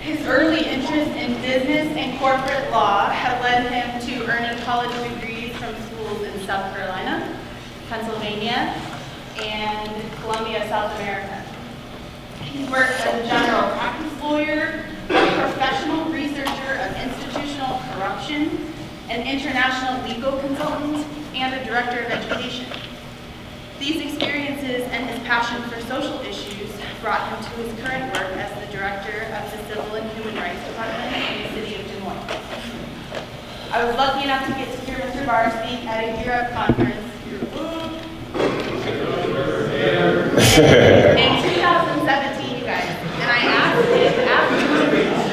His early interest in business and corporate law had led him to earning college degrees from schools in South Carolina, Pennsylvania, and Columbia, South America. He worked as a general practice lawyer, a professional researcher of institutional corruption, an international legal consultant, and a director of education. These experiences and his passion for social issues brought him to his current work as the director of the Civil and Human Rights Department in the city of Des Moines. I was lucky enough to get to hear Mr. Barr speak at a Europe conference in 2017, you guys, and I asked him afterwards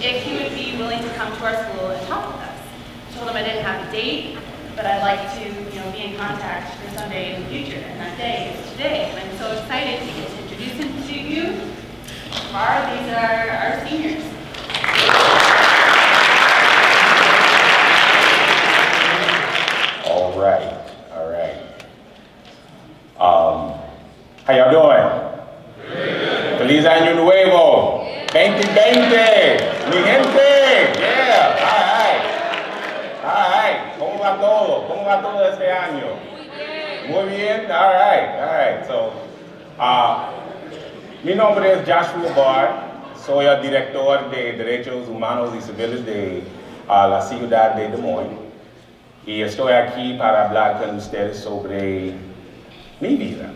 if he would be willing to come to our school and talk with us. I told him I didn't have a date, but I'd like to, be in contact for someday in the future, and that day is today. And I'm so excited to get to introduce him to you. Barr, these are our seniors. All right. How y'all doing? Feliz Año Nuevo. 2020. Mi gente. Yeah. All right. ¿Cómo va todo? ¿Cómo va todo este año? Muy bien. All right. So, mi nombre es Joshua Barr. Soy el director de Derechos Humanos y Civiles de la ciudad de Des Moines. Y estoy aquí para hablar con ustedes sobre mi vida.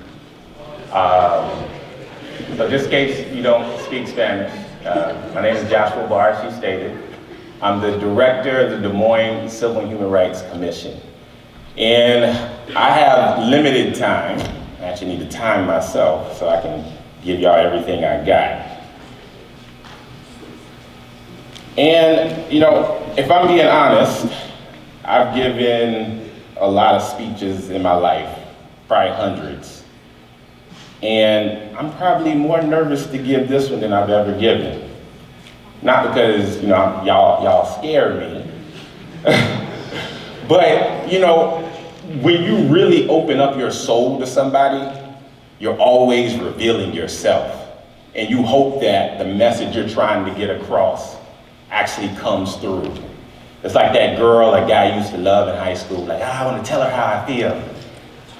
So just in case you don't speak Spanish, my name is Joshua Barr, she stated. I'm the director of the Des Moines Civil and Human Rights Commission. And I have limited time. I actually need to time myself so I can give y'all everything I got. And, if I'm being honest, I've given a lot of speeches in my life, probably hundreds. And I'm probably more nervous to give this one than I've ever given. Not because, y'all scare me, but, when you really open up your soul to somebody, you're always revealing yourself. And you hope that the message you're trying to get across actually comes through. It's like that girl a guy used to love in high school, like, I want to tell her how I feel.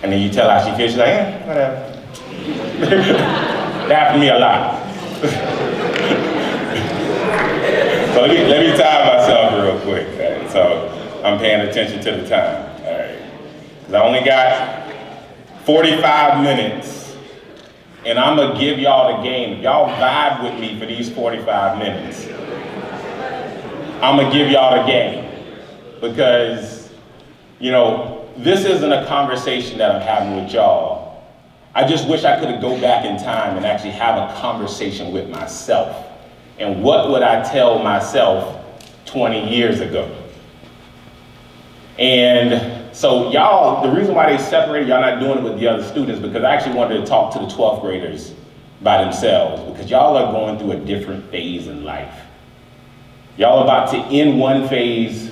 And then you tell her how she feels, she's like, whatever. That happened to me a lot. So let me time myself real quick. Right? So I'm paying attention to the time. All right. Because I only got 45 minutes, and I'm going to give y'all the game. If y'all vibe with me for these 45 minutes, I'm going to give y'all the game. Because, this isn't a conversation that I'm having with y'all. I just wish I could go back in time and actually have a conversation with myself. And what would I tell myself 20 years ago? And so y'all, the reason why they separated, y'all not doing it with the other students, because I actually wanted to talk to the 12th graders by themselves, because y'all are going through a different phase in life. Y'all are about to end one phase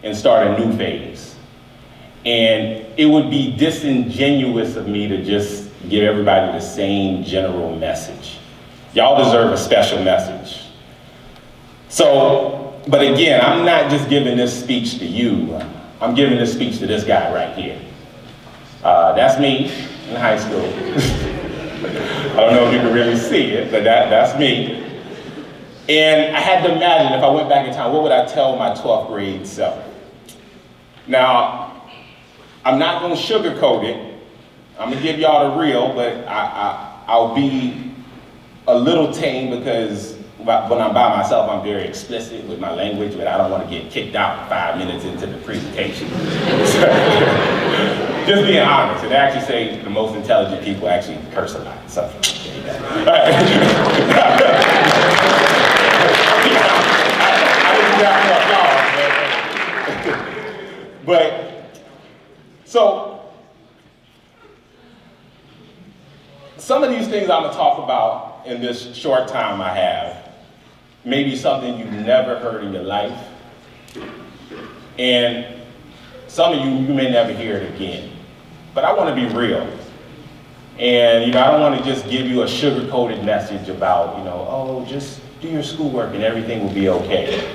and start a new phase. And it would be disingenuous of me to just give everybody the same general message. Y'all deserve a special message. So, but again, I'm not just giving this speech to you. I'm giving this speech to this guy right here. That's me in high school. I don't know if you can really see it, but that's me. And I had to imagine if I went back in time, what would I tell my 12th grade self? Now, I'm not gonna sugarcoat it. I'm gonna give y'all the real, but I'll be a little tame because when I'm by myself, I'm very explicit with my language, but I don't want to get kicked out 5 minutes into the presentation. Just being honest, and they actually say the most intelligent people actually curse a lot. So, but so some of these things I'm gonna talk about in this short time I have, maybe something you've never heard in your life, and some of you may never hear it again. But I wanna be real. And I don't want to just give you a sugar-coated message about, oh, just do your schoolwork and everything will be okay.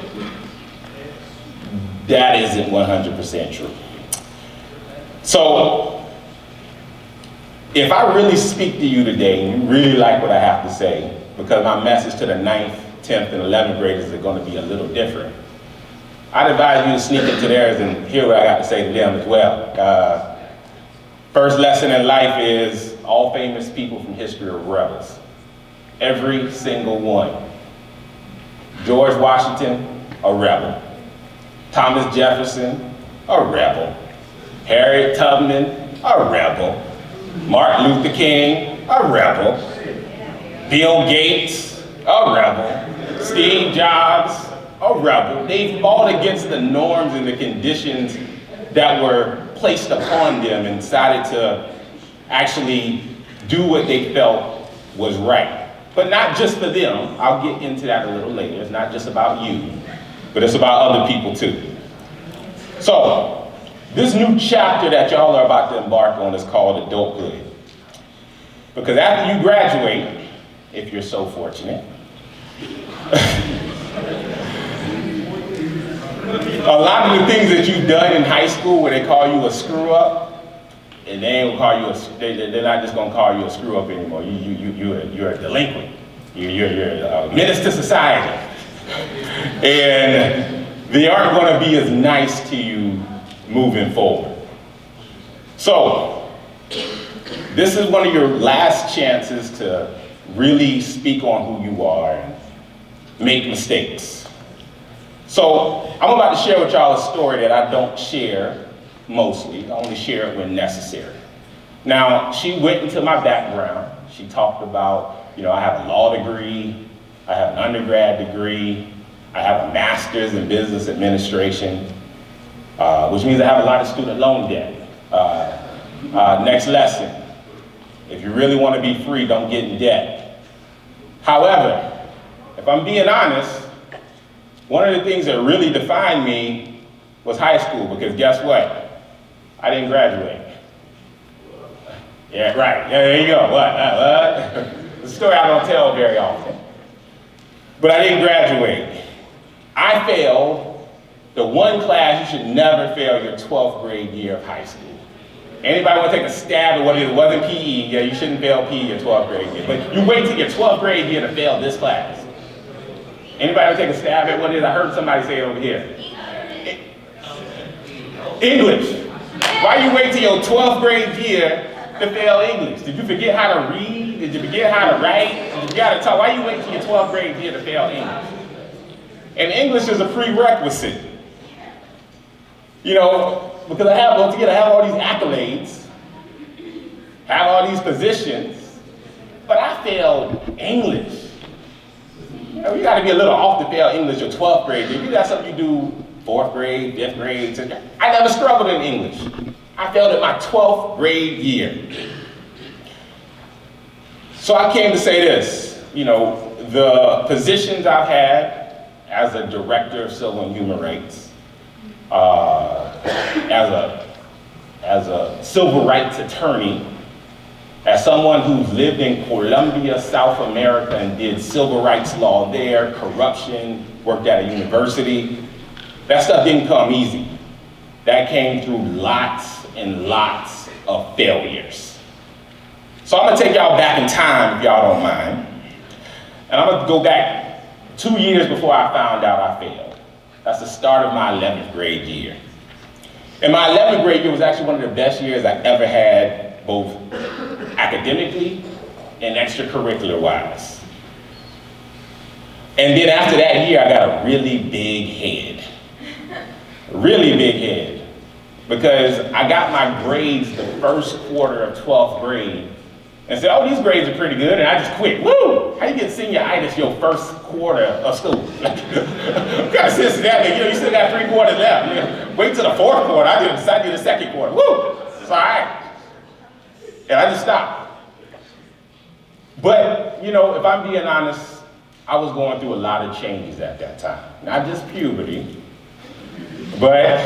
That isn't 100% true. So, if I really speak to you today and you really like what I have to say, because my message to the 9th, 10th, and 11th graders are going to be a little different, I'd advise you to sneak into theirs and hear what I got to say to them as well. First lesson in life is all famous people from history are rebels. Every single one. George Washington, a rebel. Thomas Jefferson, a rebel. Harriet Tubman, a rebel. Martin Luther King, a rebel. Bill Gates, a rebel. Steve Jobs, a rebel. They fought against the norms and the conditions that were placed upon them and decided to actually do what they felt was right. But not just for them. I'll get into that a little later. It's not just about you, but it's about other people too. So, this new chapter that y'all are about to embark on is called adulthood. Because after you graduate, if you're so fortunate, a lot of the things that you've done in high school where they call you a screw up, and they ain't gonna call you they're not just gonna call you a screw up anymore. You're a delinquent. You're a menace to society. And they aren't gonna be as nice to you moving forward. So, this is one of your last chances to really speak on who you are and make mistakes. So, I'm about to share with y'all a story that I don't share mostly. I only share it when necessary. Now, she went into my background. She talked about, I have a law degree, I have an undergrad degree, I have a master's in business administration, which means I have a lot of student loan debt. Next lesson, if you really want to be free, don't get in debt. However, if I'm being honest, one of the things that really defined me was high school, because guess what? I didn't graduate. Yeah, right. Yeah, there you go. What? It's a story I don't tell very often. But I didn't graduate. I failed the one class you should never fail your 12th grade year of high school. Anybody want to take a stab at what it wasn't PE? Yeah, you shouldn't fail PE your 12th grade year. But you wait till your 12th grade year to fail this class. Anybody want to take a stab at what it is? I heard somebody say it over here. English. Why you wait till your 12th grade year to fail English? Did you forget how to read? Did you forget how to write? Did you forget how to talk? Why you wait till your 12th grade year to fail English? And English is a prerequisite. Because I have all these accolades, have all these positions, but I failed English. You got to be a little off to fail English your 12th grade. If you got something you do 4th grade, 5th grade, 6th grade. I never struggled in English. I failed at my 12th grade year. So I came to say this, the positions I've had as a director of civil and human rights, as a civil rights attorney, as someone who's lived in Colombia, South America, and did civil rights law there, corruption, worked at a university, that stuff didn't come easy. That came through lots and lots of failures. So I'm gonna take y'all back in time, if y'all don't mind. And I'm gonna go back 2 years before I found out I failed. That's the start of my 11th grade year. And my 11th grade year was actually one of the best years I ever had, both academically and extracurricular wise. And then after that year, I got a really big head. Really big head. Because I got my grades the first quarter of 12th grade and said, oh, these grades are pretty good, and I just quit. Woo! How you get senioritis your first quarter of school? What kind of sense is that? You still got 3 quarters left. Wait till the 4th quarter. I did the 2nd quarter. Woo! It's all right. And I just stopped. But, if I'm being honest, I was going through a lot of changes at that time. Not just puberty, but,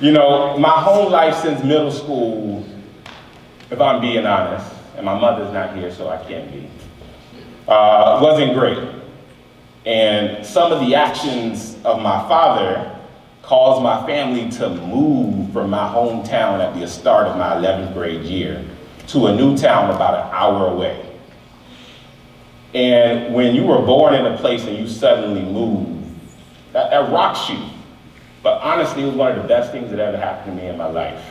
my whole life since middle school, if I'm being honest, and my mother's not here, so I can't be, wasn't great. And some of the actions of my father caused my family to move from my hometown at the start of my 11th grade year to a new town about an hour away. And when you were born in a place and you suddenly move, that rocks you. But honestly, it was one of the best things that ever happened to me in my life.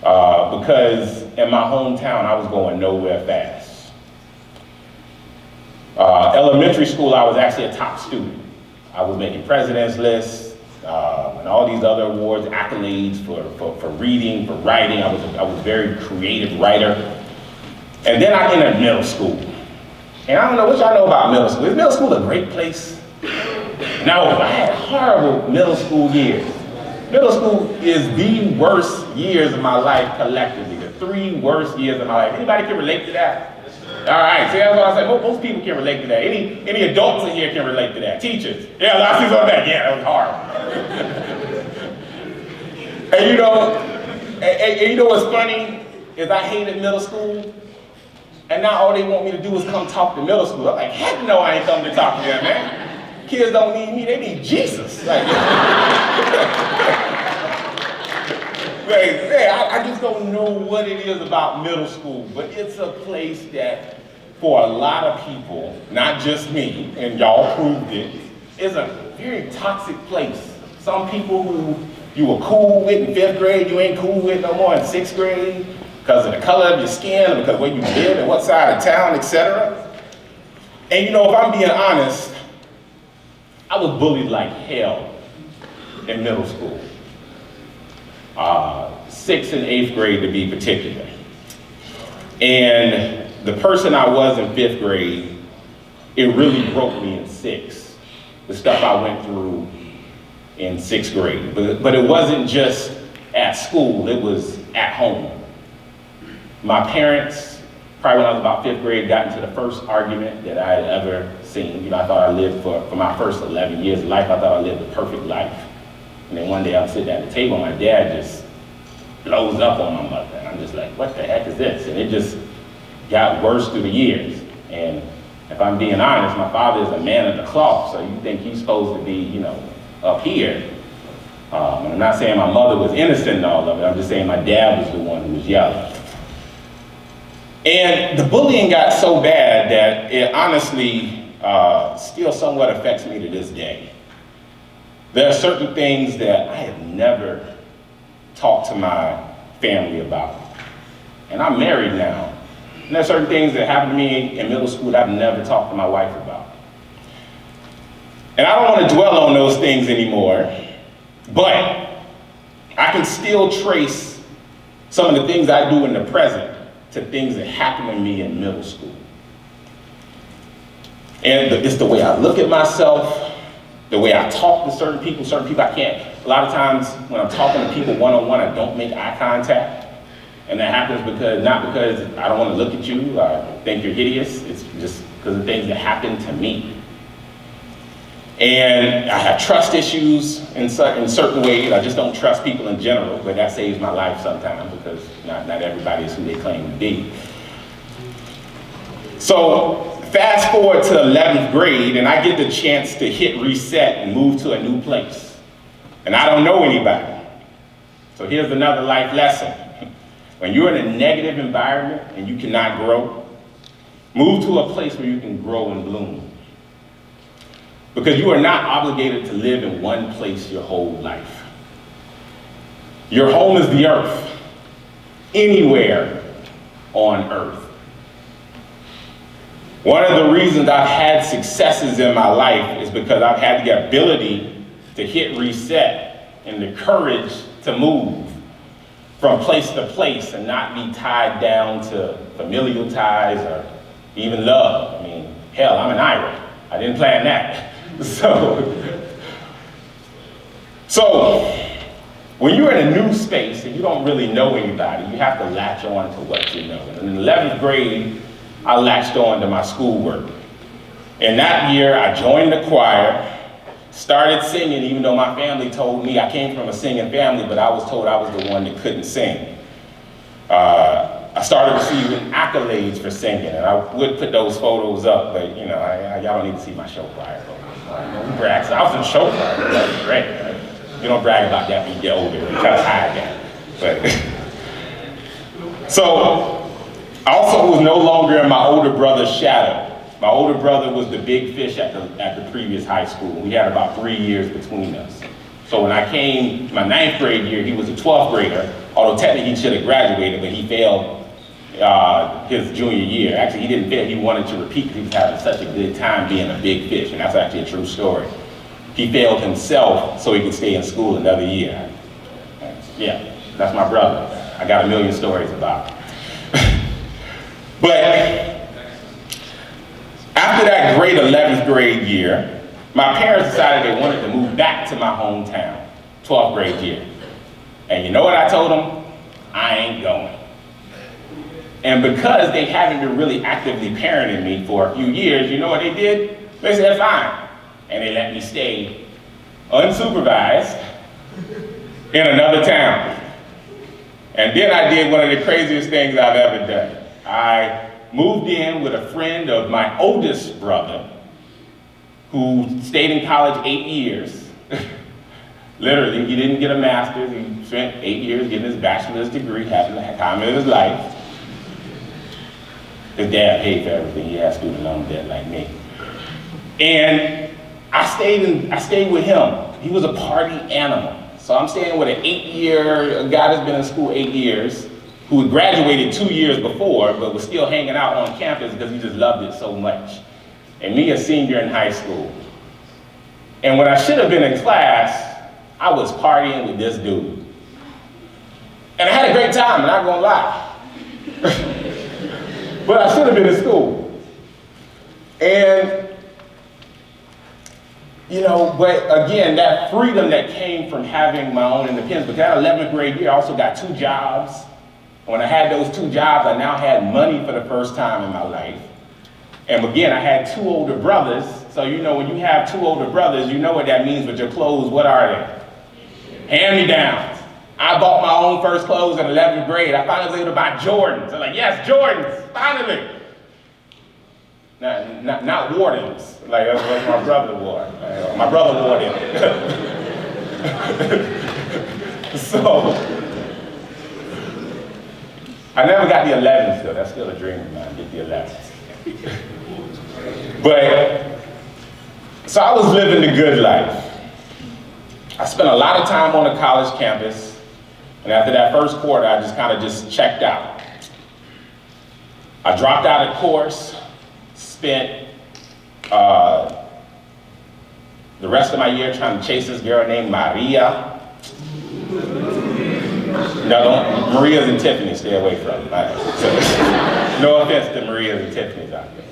Because in my hometown, I was going nowhere fast. Elementary school, I was actually a top student. I was making president's lists and all these other awards, accolades for reading, for writing. I was a very creative writer. And then I entered middle school. And I don't know what y'all know about middle school. Is middle school a great place? No, I had horrible middle school years. Middle school is the worst years of my life collectively. The 3 worst years of my life. Anybody can relate to that? All right, see, that's what I said. Most people can relate to that. Any adults in here can relate to that. Teachers. Yeah, I see some of that. Yeah, that was horrible. And you know what's funny is I hated middle school. And now all they want me to do is come talk to middle school. I'm like, heck no, I ain't coming to talk to them, man. Kids don't need me, they need Jesus. Like, I just don't know what it is about middle school, but it's a place that, for a lot of people, not just me, and y'all proved it, is a very toxic place. Some people who you were cool with in 5th grade, you ain't cool with no more in 6th grade, because of the color of your skin, or because of where you live and what side of town, etc. And if I'm being honest, I was bullied like hell in middle school. 6th and 8th grade to be particular. And the person I was in 5th grade, it really broke me in 6th. The stuff I went through in 6th grade. But it wasn't just at school, it was at home. My parents, probably when I was about 5th grade, got into the first argument that I had ever seen. I thought I lived for my first 11 years of life, I thought I lived a perfect life. And then one day I'm sitting at the table and my dad just blows up on my mother. And I'm just like, what the heck is this? And it just got worse through the years. And if I'm being honest, my father is a man of the cloth, so you think he's supposed to be, up here. And I'm not saying my mother was innocent in all of it, I'm just saying my dad was the one who was yelling. And the bullying got so bad that it honestly still somewhat affects me to this day. There are certain things that I have never talked to my family about. And I'm married now. And there are certain things that happened to me in middle school that I've never talked to my wife about. And I don't want to dwell on those things anymore, but I can still trace some of the things I do in the present to things that happened to me in middle school. And it's the way I look at myself, the way I talk to certain people I can't. A lot of times when I'm talking to people one-on-one, I don't make eye contact. And that happens not because I don't want to look at you, or think you're hideous, it's just because of things that happen to me. And I have trust issues in certain ways. I just don't trust people in general, but that saves my life sometimes because not everybody is who they claim to be. So fast forward to 11th grade, and I get the chance to hit reset and move to a new place. And I don't know anybody. So here's another life lesson. When you're in a negative environment and you cannot grow, move to a place where you can grow and bloom. Because you are not obligated to live in one place your whole life. Your home is the earth, anywhere on earth. One of the reasons I've had successes in my life is because I've had the ability to hit reset and the courage to move from place to place and not be tied down to familial ties or even love. I mean, hell, I'm an Irish. I didn't plan that. So when you're in a new space and you don't really know anybody, you have to latch on to what you know. And in 11th grade, I latched on to my schoolwork. And that year, I joined the choir, started singing, even though my family told me I came from a singing family, but I was told I was the one that couldn't sing. I started receiving accolades for singing, and I would put those photos up, but you know, y'all don't need to see my show choir photos. We brag. So I was in show choir, that was great. Right? You don't brag about that when you get older, you try to hide that. But so, I also was no longer in my older brother's shadow. My older brother was the big fish at the previous high school. We had about 3 years between us. So when I came my 9th grade year, he was a 12th grader, although technically he should have graduated, but he failed his junior year. Actually, he didn't fail, he wanted to repeat because he was having such a good time being a big fish, and that's actually a true story. He failed himself so he could stay in school another year. Yeah, that's my brother. I got a million stories about him. But after that great 11th grade year, my parents decided they wanted to move back to my hometown, 12th grade year. And you know what I told them? I ain't going. And because they hadn't been really actively parenting me for a few years, you know what they did? They said, fine. And they let me stay unsupervised in another town. And then I did one of the craziest things I've ever done. I moved in with a friend of my oldest brother who stayed in college 8 years. Literally, he didn't get a master's. He spent 8 years getting his bachelor's degree, having the time of his life. His dad paid for everything. He had student loan debt like me. And I stayed with him. He was a party animal. So I'm staying with an 8-year guy that's been in school 8 years, who had graduated 2 years before, but was still hanging out on campus because he just loved it so much. And me, a senior in high school. And when I should have been in class, I was partying with this dude. And I had a great time, I'm not gonna lie. But I should have been in school. And, you know, but again, that freedom that came from having my own independence, because that 11th grade year, I also got 2 jobs. When I had those 2 jobs, I now had money for the first time in my life. And again, I had 2 older brothers. So, you know, when you have 2 older brothers, you know what that means with your clothes. What are they? Hand-me-downs. I bought my own first clothes in 11th grade. I finally was able to buy Jordans. I'm like, yes, Jordans, finally. Not Wardens, like that's what my brother wore. My brother wore them. So, I never got the 11s though. That's still a dream of mine, get the 11s. But, so I was living the good life. I spent a lot of time on the college campus. And after that first quarter, I just kind of checked out. I dropped out of course, spent the rest of my year trying to chase this girl named Maria. No, Maria's and Tiffany, stay away from them. So, no offense to Maria's and Tiffany's out there.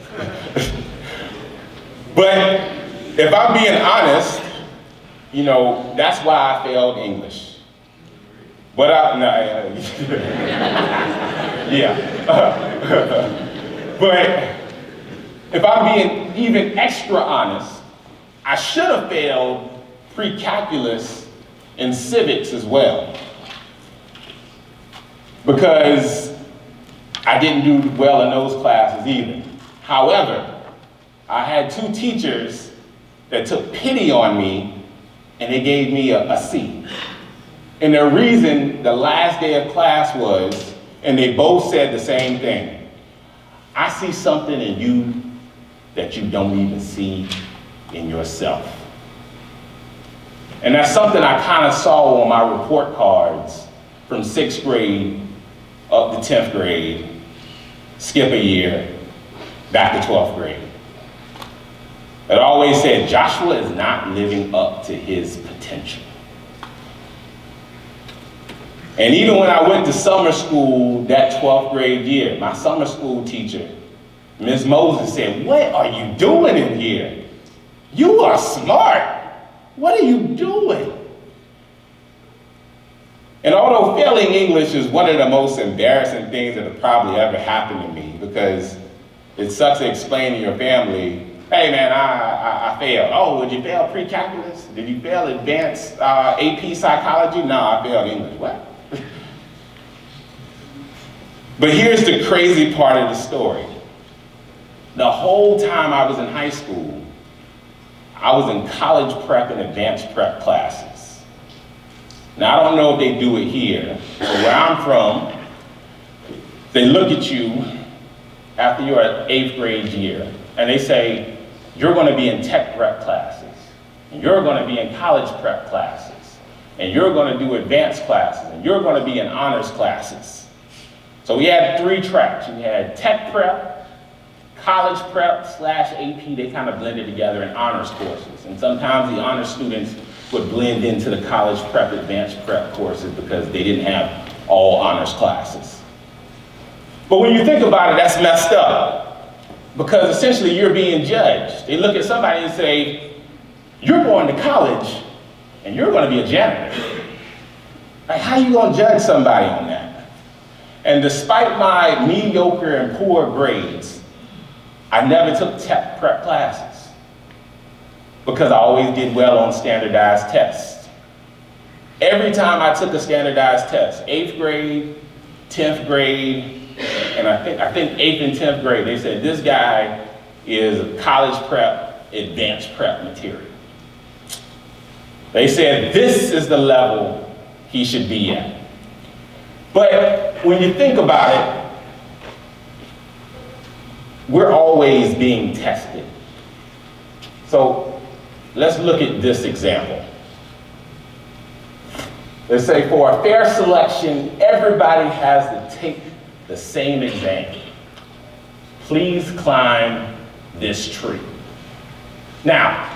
But if I'm being honest, you know, that's why I failed English. But but if I'm being even extra honest, I should have failed pre-calculus and civics as well. Because I didn't do well in those classes either. However, I had 2 teachers that took pity on me and they gave me a C. And the reason the last day of class was, and they both said the same thing, I see something in you that you don't even see in yourself. And that's something I kind of saw on my report cards from 6th grade up to 10th grade, skip a year, back to 12th grade. It always said, Joshua is not living up to his potential. And even when I went to summer school that 12th grade year, my summer school teacher, Ms. Moses, said, what are you doing in here? You are smart. What are you doing? And although failing English is one of the most embarrassing things that have probably ever happened to me, because it sucks to explain to your family, hey man, I failed. Oh, did you fail pre-calculus? Did you fail advanced AP psychology? No, I failed English. What? But here's the crazy part of the story. The whole time I was in high school, I was in college prep and advanced prep classes. Now, I don't know if they do it here, but where I'm from, they look at you after your 8th grade year, and they say, you're gonna be in tech prep classes, and you're gonna be in college prep classes, and you're gonna do advanced classes, and you're gonna be in honors classes. So we had 3 tracks. We had tech prep, college prep / AP, they kind of blended together in honors courses. And sometimes the honors students would blend into the college prep, advanced prep courses because they didn't have all honors classes. But when you think about it, that's messed up because essentially you're being judged. They look at somebody and say, you're going to college and you're going to be a janitor. Like, how are you going to judge somebody on that? And despite my mediocre and poor grades, I never took tech prep classes because I always did well on standardized tests. Every time I took a standardized test, 8th grade, 10th grade, and I think 8th and 10th grade, they said, this guy is college prep, advanced prep material. They said, this is the level he should be at. But when you think about it, we're always being tested. So let's look at this example. They say for a fair selection, everybody has to take the same exam. Please climb this tree. Now,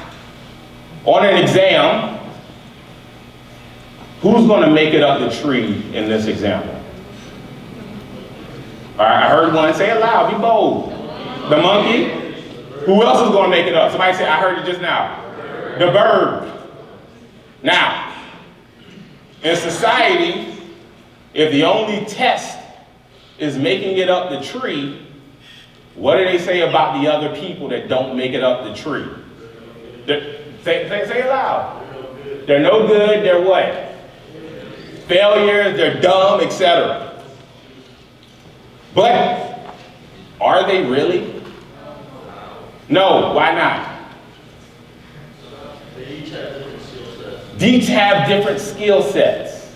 on an exam, who's going to make it up the tree in this example? All right, I heard one say it loud, be bold. The monkey. Who else is going to make it up? Somebody say, I heard it just now. The bird. Now, in society, if the only test is making it up the tree, what do they say about the other people that don't make it up the tree? Say it loud. They're no good, they're what? Failures, they're dumb, etc. But are they really? No, why not? They each have different skill sets. Each have different skill sets.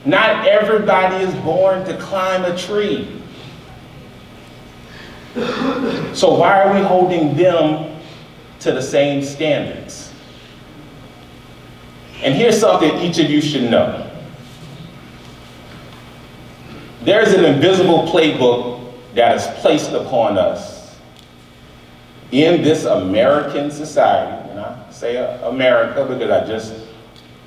Not everybody is born to climb a tree. So why are we holding them to the same standards? And here's something each of you should know. There's an invisible playbook that is placed upon us in this American society. And I say America because I just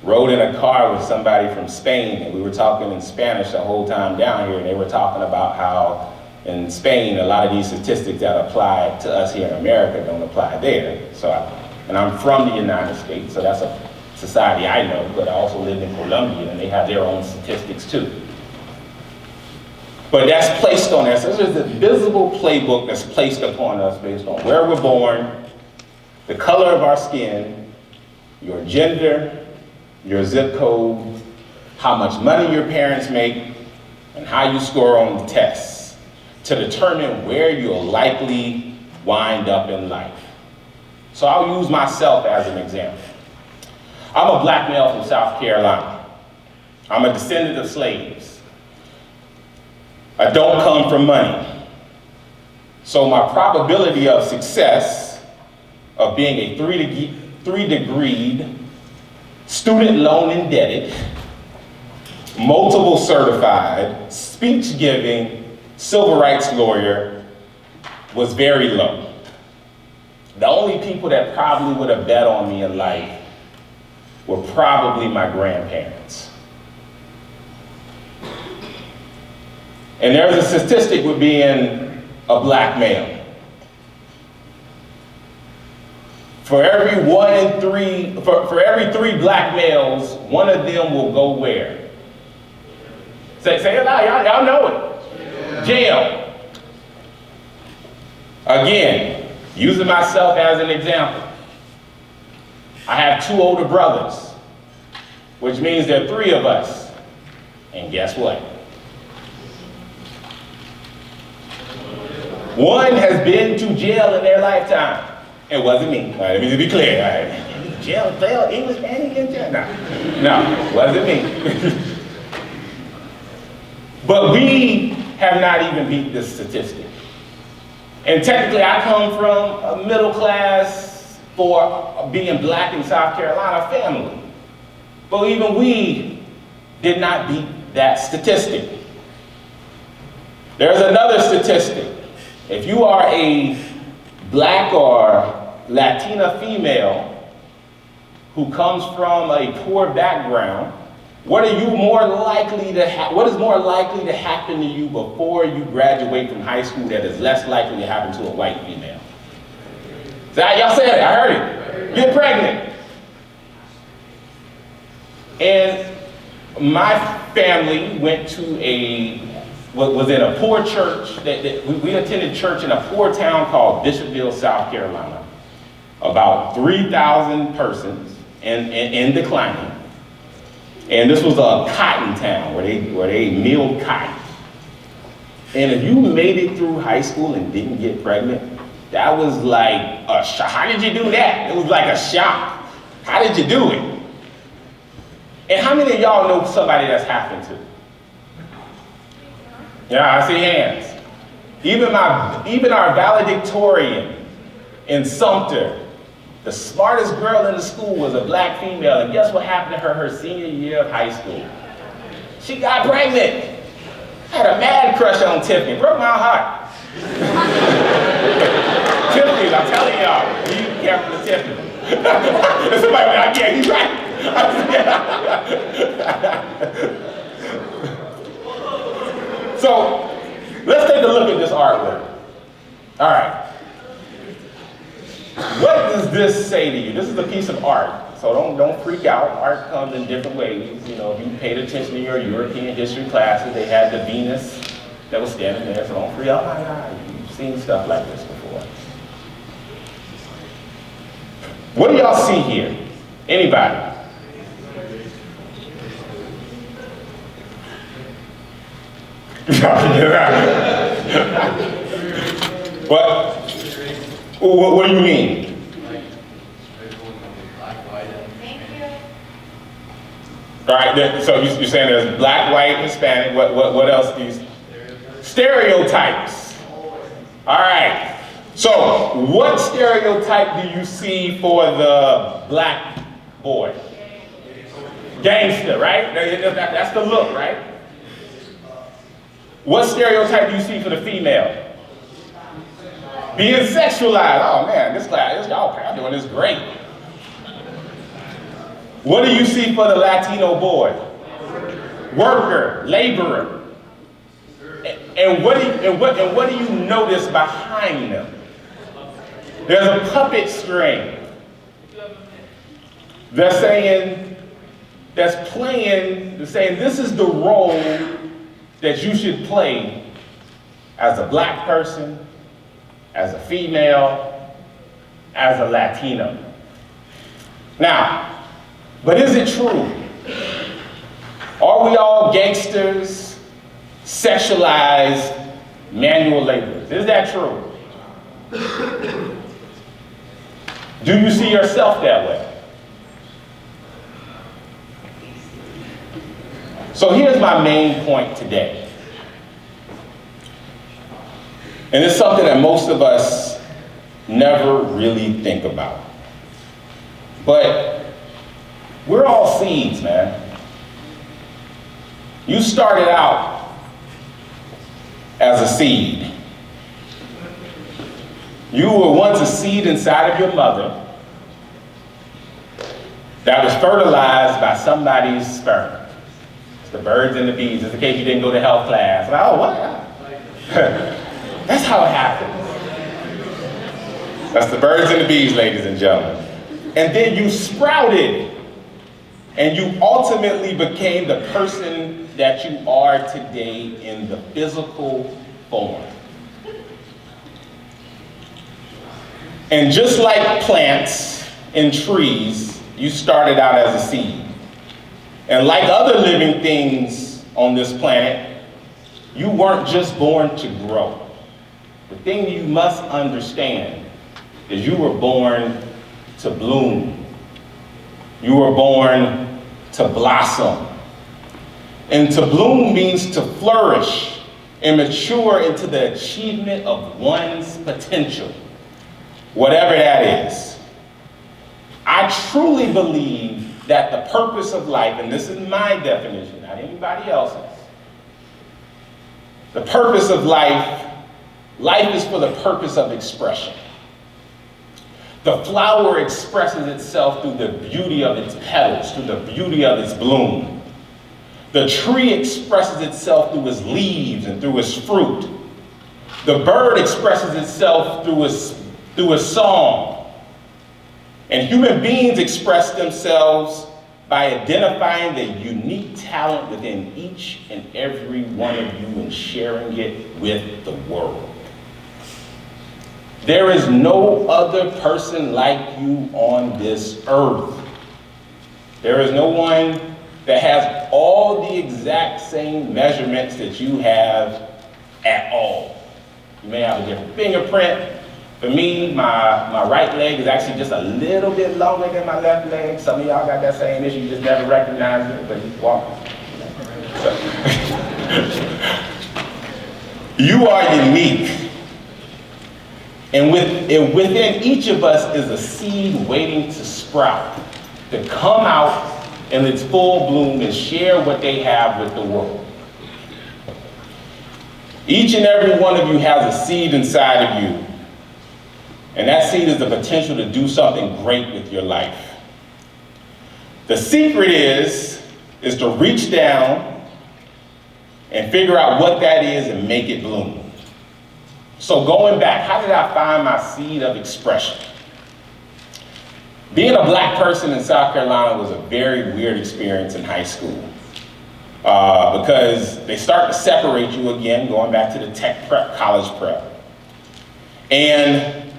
rode in a car with somebody from Spain and we were talking in Spanish the whole time down here, and they were talking about how in Spain a lot of these statistics that apply to us here in America don't apply there. And I'm from the United States, so that's a society I know, but I also lived in Colombia and they have their own statistics too. But that's placed on us. There's a visible playbook that's placed upon us based on where we're born, the color of our skin, your gender, your zip code, how much money your parents make, and how you score on the tests to determine where you'll likely wind up in life. So I'll use myself as an example. I'm a black male from South Carolina. I'm a descendant of slaves. I don't come from money. So my probability of success of being a three-degreed, student loan indebted, multiple certified, speech-giving, civil rights lawyer was very low. The only people that probably would have bet on me in life were probably my grandparents. And there's a statistic with being a black male. For every three black males, one of them will go where? Say it loud, y'all know it. Jail. Again, using myself as an example. I have 2 older brothers, which means there are 3 of us. And guess what? One has been to jail in their lifetime. It wasn't me. All right, let me just be clear. All right. Jail, English, man, he in jail? No, it wasn't me. But we have not even beat this statistic. And technically, I come from a middle class, for being black in South Carolina family. But even we did not beat that statistic. There's another statistic. If you are a black or Latina female who comes from a poor background, what is more likely to happen to you before you graduate from high school that is less likely to happen to a white female? Y'all said it, I heard it. Get pregnant. And my family went to was in a poor church. We attended church in a poor town called Bishopville, South Carolina. About 3,000 persons and declining. And this was a cotton town where they milled cotton. And if you made it through high school and didn't get pregnant, that was like a shock. How did you do that? It was like a shock. How did you do it? And how many of y'all know somebody that's happened to? Yeah, I see hands. Even our valedictorian in Sumter, the smartest girl in the school was a black female, and guess what happened to her senior year of high school? She got pregnant. I had a mad crush on Tiffany, broke my heart. Tiffany, I'm telling y'all, be careful with Tiffany. And somebody went, yeah, he's right. So, let's take a look at this artwork. All right. What does this say to you? This is a piece of art, so don't freak out. Art comes in different ways. You know, if you paid attention to your European history classes, they had the Venus that was standing there, so don't freak out. Oh my God, you've seen stuff like this before. What do y'all see here? Anybody? What do you mean? All right, so you're saying there's black, white, Hispanic. What else do you? Stereotypes. All right. So what stereotype do you see for the black boy? Gangster, right? That's the look, right? What stereotype do you see for the female? Being sexualized. Oh man, this class, y'all doing this great. What do you see for the Latino boy? Worker, laborer. And what do you notice behind them? There's a puppet string. They're saying this is the role that you should play as a black person, as a female, as a Latino. Now, but is it true? Are we all gangsters, sexualized manual laborers? Is that true? Do you see yourself that way? So here's my main point today. And it's something that most of us never really think about. But we're all seeds, man. You started out as a seed. You were once a seed inside of your mother that was fertilized by somebody's sperm. It's the birds and the bees, just in case you didn't go to health class. Like, oh, what? That's how it happens. That's the birds and the bees, ladies and gentlemen. And then you sprouted, and you ultimately became the person that you are today in the physical form. And just like plants and trees, you started out as a seed. And like other living things on this planet, you weren't just born to grow. The thing you must understand is you were born to bloom. You were born to blossom. And to bloom means to flourish and mature into the achievement of one's potential, whatever that is. I truly believe that the purpose of life, and this is my definition, not anybody else's, the purpose of life is for the purpose of expression. The flower expresses itself through the beauty of its petals, through the beauty of its bloom. The tree expresses itself through its leaves and through its fruit. The bird expresses itself through its song. And human beings express themselves by identifying the unique talent within each and every one of you and sharing it with the world. There is no other person like you on this earth. There is no one that has all the exact same measurements that you have at all. You may have a different fingerprint. For me, my right leg is actually just a little bit longer than my left leg. Some of y'all got that same issue, you just never recognize it, but you walk. You are unique. And within each of us is a seed waiting to sprout, to come out in its full bloom and share what they have with the world. Each and every one of you has a seed inside of you. And that seed is the potential to do something great with your life. The secret is to reach down and figure out what that is and make it bloom. So going back, how did I find my seed of expression? Being a black person in South Carolina was a very weird experience in high school because they start to separate you again, going back to the tech prep, college prep. And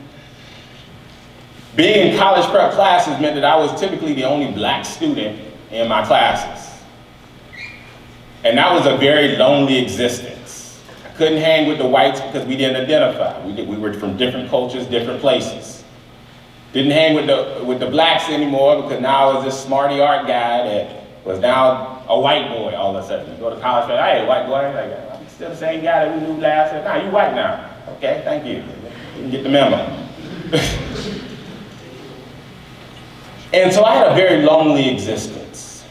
being in college prep classes meant that I was typically the only black student in my classes. And that was a very lonely existence. Couldn't hang with the whites because we didn't identify. We were from different cultures, different places. Didn't hang with the blacks anymore because now I was this smarty art guy that was now a white boy all of a sudden. You go to college, hey, white boy, I'm still the same guy that we knew last year. Nah, you white now. Okay, thank you. You can get the memo. And so I had a very lonely existence.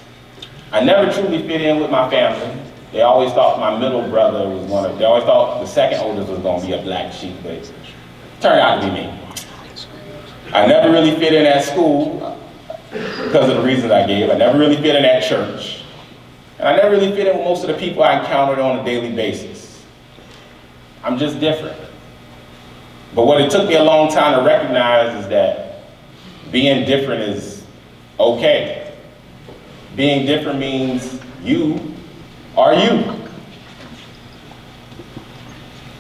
I never truly fit in with my family. They always thought my middle brother was they always thought the second oldest was going to be a black sheep, but it turned out to be me. I never really fit in at school because of the reasons I gave. I never really fit in at church. And I never really fit in with most of the people I encountered on a daily basis. I'm just different. But what it took me a long time to recognize is that being different is okay. Being different means you are you.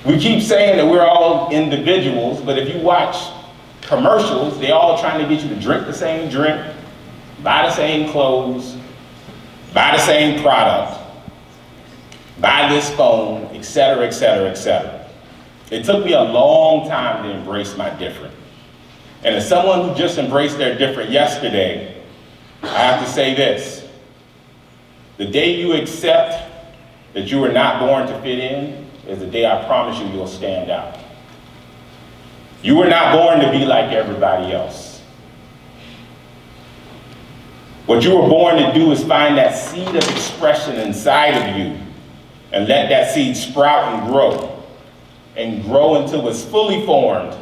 We keep saying that we're all individuals, but if you watch commercials, they're all trying to get you to drink the same drink, buy the same clothes, buy the same product, buy this phone, etc., etc., etc. It took me a long time to embrace my different. And as someone who just embraced their different yesterday, I have to say this. The day you accept that you were not born to fit in is the day I promise you you'll stand out. You were not born to be like everybody else. What you were born to do is find that seed of expression inside of you and let that seed sprout and grow until it's fully formed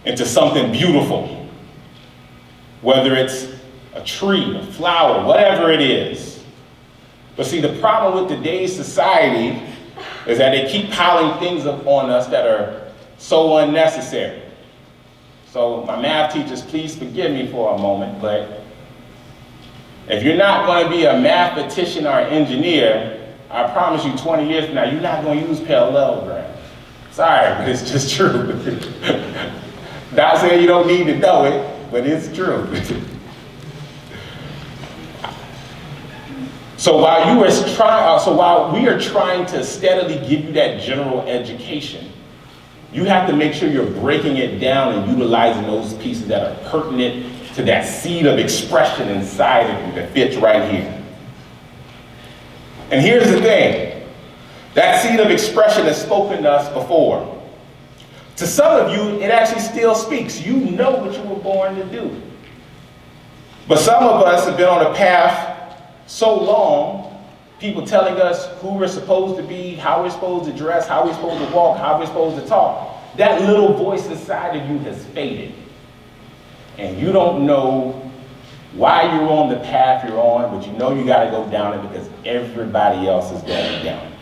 into something beautiful. Whether it's a tree, a flower, whatever it is. But see, the problem with today's society is that they keep piling things up on us that are so unnecessary. So my math teachers, please forgive me for a moment, but if you're not going to be a mathematician or an engineer, I promise you 20 years from now, you're not going to use parallelogram. Sorry, but it's just true. Not saying you don't need to know it, but it's true. So while we are trying to steadily give you that general education, You have to make sure you're breaking it down and utilizing those pieces that are pertinent to that seed of expression inside of you that fits right here. And here's the thing. That seed of expression has spoken to us before. To some of you, it actually still speaks. You know what you were born to do. But some of us have been on a path so long, people telling us who we're supposed to be, how we're supposed to dress, how we're supposed to walk, how we're supposed to talk. That little voice inside of you has faded. And you don't know why you're on the path you're on, but you know you got to go down it because everybody else is going down it.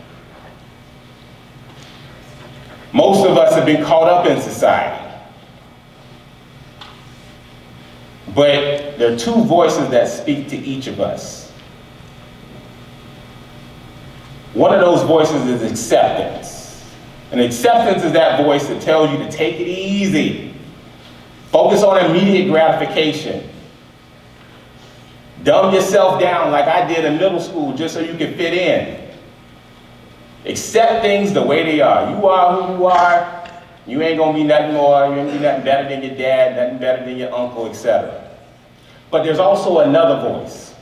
Most of us have been caught up in society. But there are two voices that speak to each of us. One of those voices is acceptance. And acceptance is that voice that tells you to take it easy. Focus on immediate gratification. Dumb yourself down like I did in middle school just so you can fit in. Accept things the way they are. You are who you are. You ain't gonna be nothing more. You ain't gonna be nothing better than your dad, nothing better than your uncle, etc. But there's also another voice.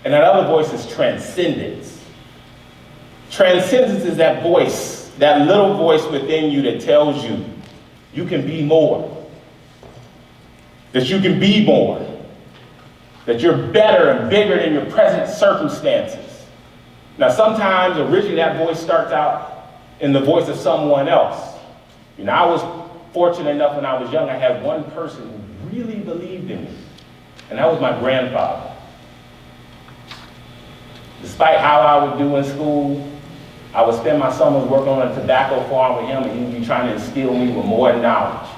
And that other voice is transcendence. Transcendence is that voice, that little voice within you that tells you you can be more. That you can be more. That you're better and bigger than your present circumstances. Now sometimes originally that voice starts out in the voice of someone else. You know, I was fortunate enough when I was young, I had one person who really believed in me. And that was my grandfather. Despite how I would do in school, I would spend my summers working on a tobacco farm with him, and he would be trying to instill me with more knowledge,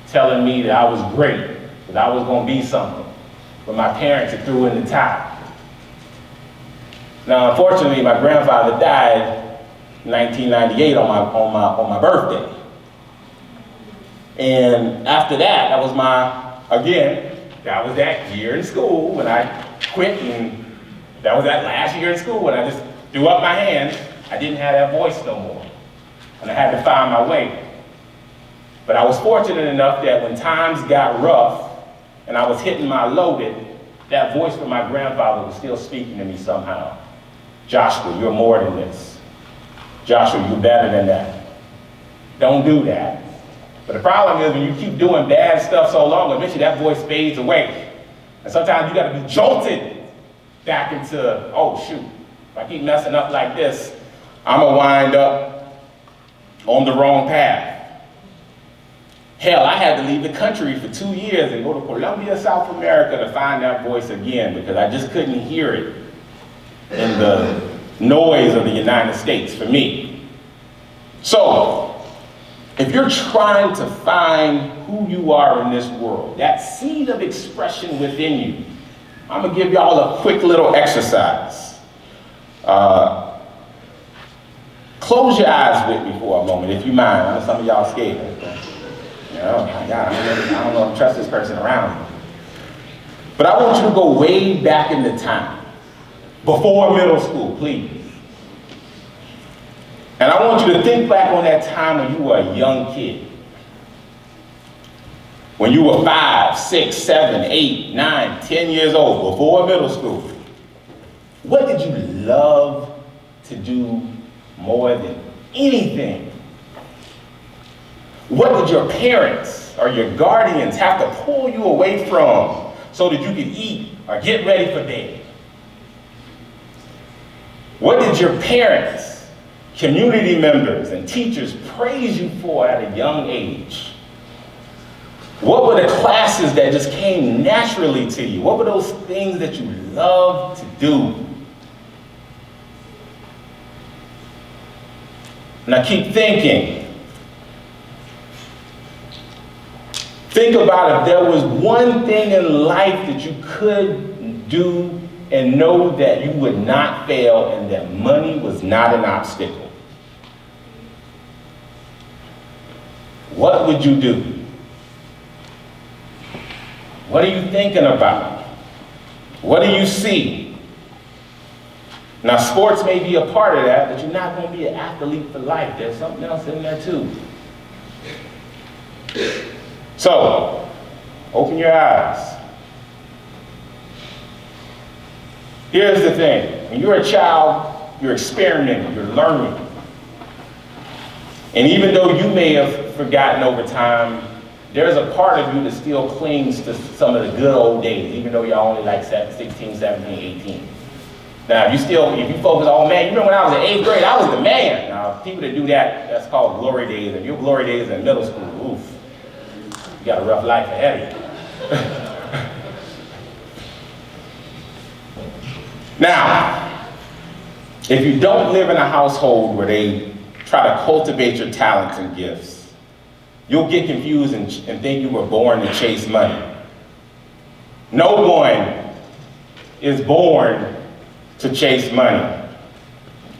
telling me that I was great, that I was going to be something. But my parents had threw in the towel. Now, unfortunately, my grandfather died in 1998 on my birthday. And after that, that was that year in school when I quit, and that was that last year in school when I just threw up my hands. I didn't have that voice no more, and I had to find my way. But I was fortunate enough that when times got rough and I was hitting my loaded, that voice from my grandfather was still speaking to me somehow. Joshua, you're more than this. Joshua, you're better than that. Don't do that. But the problem is when you keep doing bad stuff so long, eventually that voice fades away. And sometimes you gotta be jolted back into, oh shoot, if I keep messing up like this, I'm gonna wind up on the wrong path. Hell, I had to leave the country for 2 years and go to Colombia, South America to find that voice again because I just couldn't hear it in the noise of the United States for me. So, if you're trying to find who you are in this world, that seed of expression within you, I'm gonna give y'all a quick little exercise. Close your eyes with me for a moment, if you mind. I know some of y'all scared. Oh my God, I don't know if I trust this person around me. But I want you to go way back in the time, before middle school, please. And I want you to think back on that time when you were a young kid. When you were 5, 6, 7, 8, 9, 10 years old, before middle school. What did you love to do more than anything? What did your parents or your guardians have to pull you away from so that you could eat or get ready for bed? What did your parents, community members, and teachers praise you for at a young age? What were the classes that just came naturally to you? What were those things that you loved to do? Now keep thinking. Think about if there was one thing in life that you could do and know that you would not fail and that money was not an obstacle. What would you do? What are you thinking about? What do you see? Now, sports may be a part of that, but you're not going to be an athlete for life. There's something else in there too. So, open your eyes. Here's the thing. When you're a child, you're experimenting, you're learning. And even though you may have forgotten over time, there's a part of you that still clings to some of the good old days, even though you're only like 16, 17, 18. Now, if you focus on, oh man, you remember when I was in 8th grade, I was the man. Now, people that do that, that's called glory days. And your glory days in middle school, oof, you got a rough life ahead of you. Now, if you don't live in a household where they try to cultivate your talents and gifts, you'll get confused and think you were born to chase money. No one is born to chase money.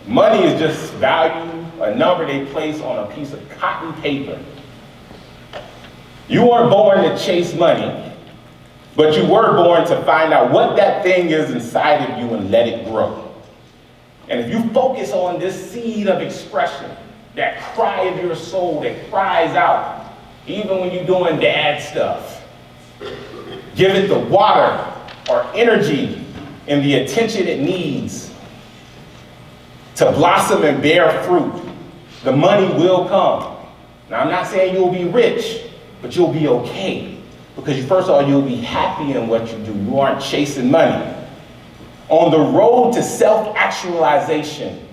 Money is just value, a number they place on a piece of cotton paper. You weren't born to chase money, but you were born to find out what that thing is inside of you and let it grow. And if you focus on this seed of expression, that cry of your soul that cries out, even when you're doing bad stuff, give it the water or energy and the attention it needs to blossom and bear fruit. The money will come. Now, I'm not saying you'll be rich, but you'll be okay. Because first of all, you'll be happy in what you do. You aren't chasing money. On the road to self-actualization,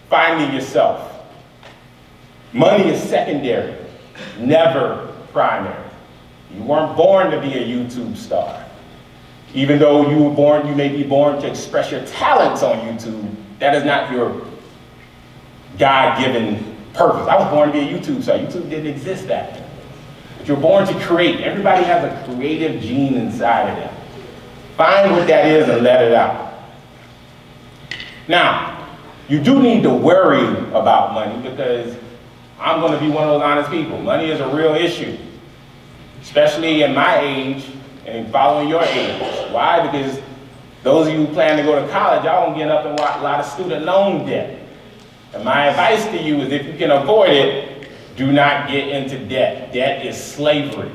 finding yourself, money is secondary, never primary. You weren't born to be a YouTube star. Even though you may be born to express your talents on YouTube, that is not your God-given purpose. I was born to be a YouTube star. YouTube didn't exist back then. But you're born to create. Everybody has a creative gene inside of them. Find what that is and let it out. Now, you do need to worry about money because I'm going to be one of those honest people. Money is a real issue, especially in my age and following your age. Why? Because those of you who plan to go to college, y'all gonna get up in a lot of student loan debt. And my advice to you is if you can avoid it, do not get into debt. Debt is slavery.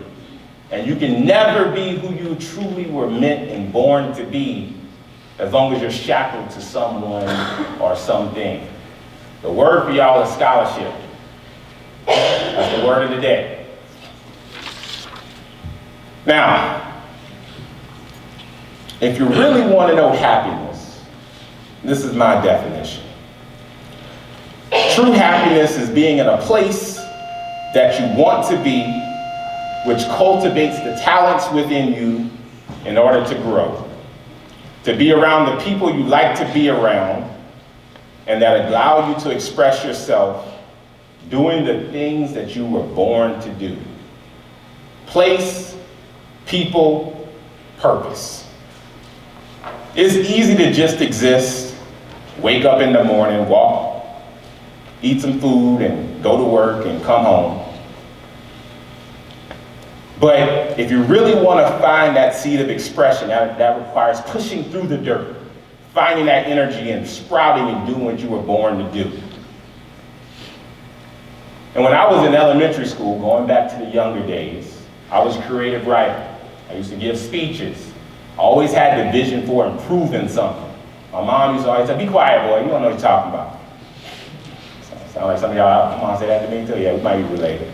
And you can never be who you truly were meant and born to be as long as you're shackled to someone or something. The word for y'all is scholarship. That's the word of the day. Now, if you really want to know happiness, this is my definition. True happiness is being in a place that you want to be, which cultivates the talents within you in order to grow. To be around the people you like to be around, and that allow you to express yourself doing the things that you were born to do. Place, people, purpose. It's easy to just exist, wake up in the morning, walk, eat some food, and go to work and come home. But if you really want to find that seed of expression, that requires pushing through the dirt, finding that energy and sprouting and doing what you were born to do. And when I was in elementary school, going back to the younger days, I was a creative writer. I used to give speeches. I always had the vision for improving something. My mom used to always say, be quiet, boy, you don't know what you're talking about. Sound like some of y'all, my mom said that to me too. Yeah, we might be related.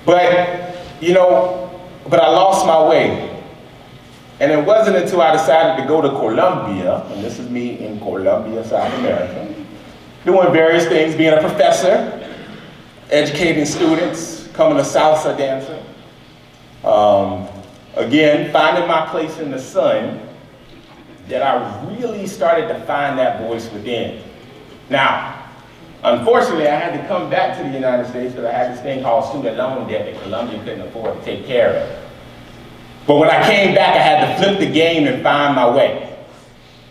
But, but I lost my way. And it wasn't until I decided to go to Colombia, and this is me in Colombia, South America, doing various things, being a professor, educating students, coming to salsa dancing. Again, finding my place in the sun, that I really started to find that voice within. Now, unfortunately, I had to come back to the United States because I had this thing called student loan debt that Colombia couldn't afford to take care of. But when I came back, I had to flip the game and find my way.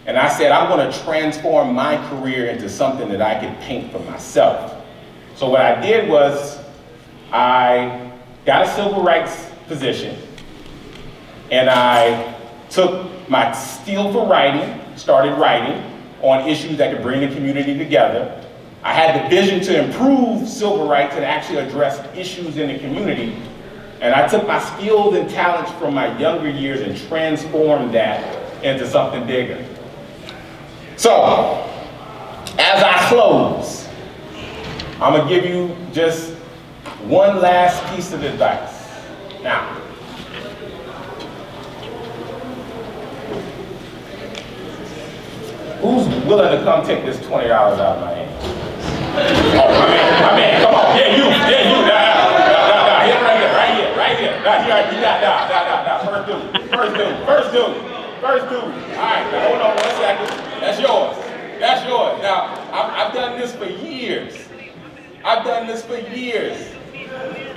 And I said, I'm going to transform my career into something that I could paint for myself. So what I did was I got a civil rights position, and I took my steel for writing, started writing on issues that could bring the community together. I had the vision to improve civil rights and actually address issues in the community. And I took my skills and talents from my younger years and transformed that into something bigger. So, as I close, I'm gonna give you just one last piece of advice. Now, who's willing to come take this $20 out of my hand? Oh, my man, come on. Yeah, you. Here, right here. You got, First dude. All right, now hold on 1 second. That's yours. Now, I've done this for years.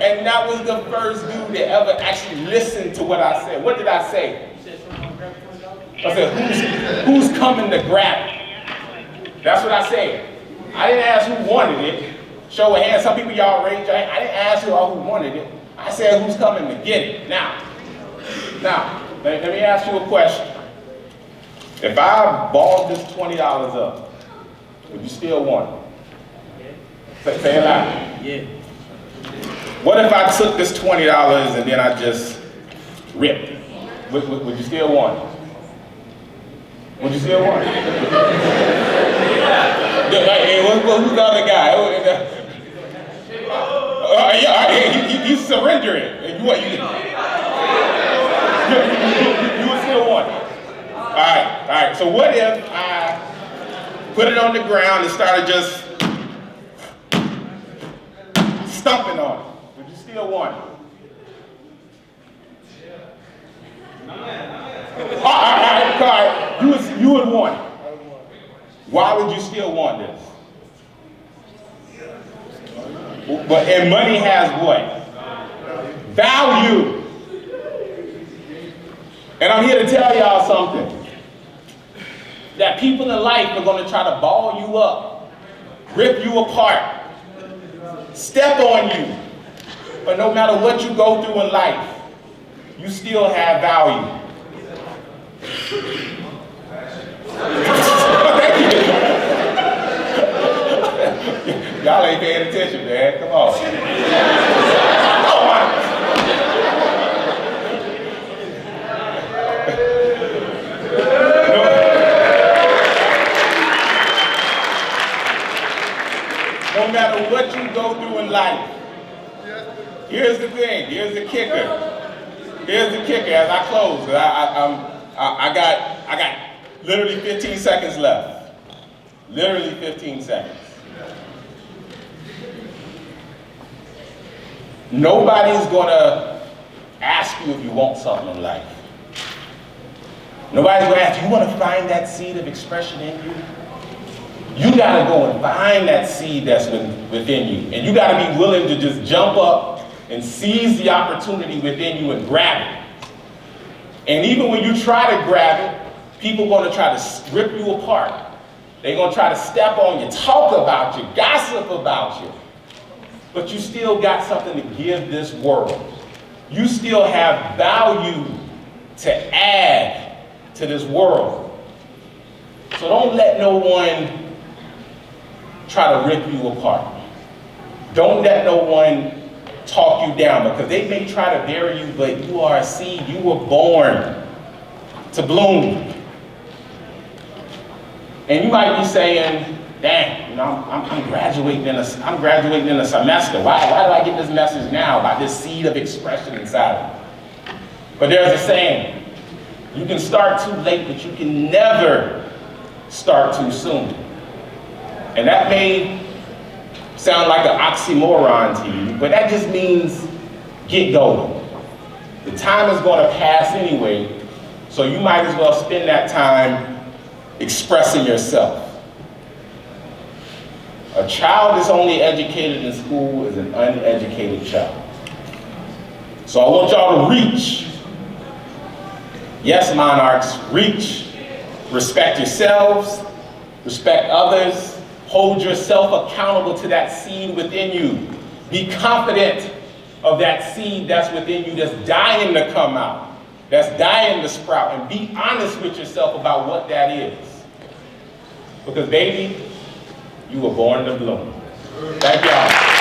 And that was the first dude that ever actually listened to what I said. What did I say? I said, who's coming to grab it? That's what I said. I didn't ask who wanted it. Show of hands, some people y'all raised. I didn't ask who wanted it. I said who's coming to get it. Now, let me ask you a question. If I balled this $20 up, would you still want it? Say it loud. Yeah. What if I took this $20 and then I just ripped it? Would you still want it? Would you still want it? Hey, who's the other guy? You surrender it. You would still want it. All right. So what if I put it on the ground and started just stomping on it? Would you still want it? All right. You would want it. Why would you still want this? And money has what? Value. And I'm here to tell y'all something. That people in life are going to try to ball you up, rip you apart, step on you. But no matter what you go through in life, you still have value. Y'all ain't paying attention, man. Come on. No matter what you go through in life, here's the thing. Here's the kicker. As I close, I got literally 15 seconds left. Literally 15 seconds. Nobody's gonna ask you if you want something in life. Nobody's gonna ask you want to find that seed of expression in you? You gotta go and find that seed that's within you. And you gotta be willing to just jump up and seize the opportunity within you and grab it. And even when you try to grab it, people are gonna try to rip you apart. They're gonna try to step on you, talk about you, gossip about you. But you still got something to give this world. You still have value to add to this world. So don't let no one try to rip you apart. Don't let no one talk you down, because they may try to bury you, but you are a seed. You were born to bloom. And you might be saying, dang, you know, I'm graduating in a semester. Why do I get this message now about this seed of expression inside of me? But there's a saying, you can start too late, but you can never start too soon. And that may sound like an oxymoron to you, but that just means get going. The time is going to pass anyway, so you might as well spend that time expressing yourself. A child that's only educated in school is an uneducated child. So I want y'all to reach. Yes, monarchs, reach. Respect yourselves, respect others, hold yourself accountable to that seed within you. Be confident of that seed that's within you that's dying to come out, that's dying to sprout, and be honest with yourself about what that is. Because baby, You were born to bloom. Thank y'all.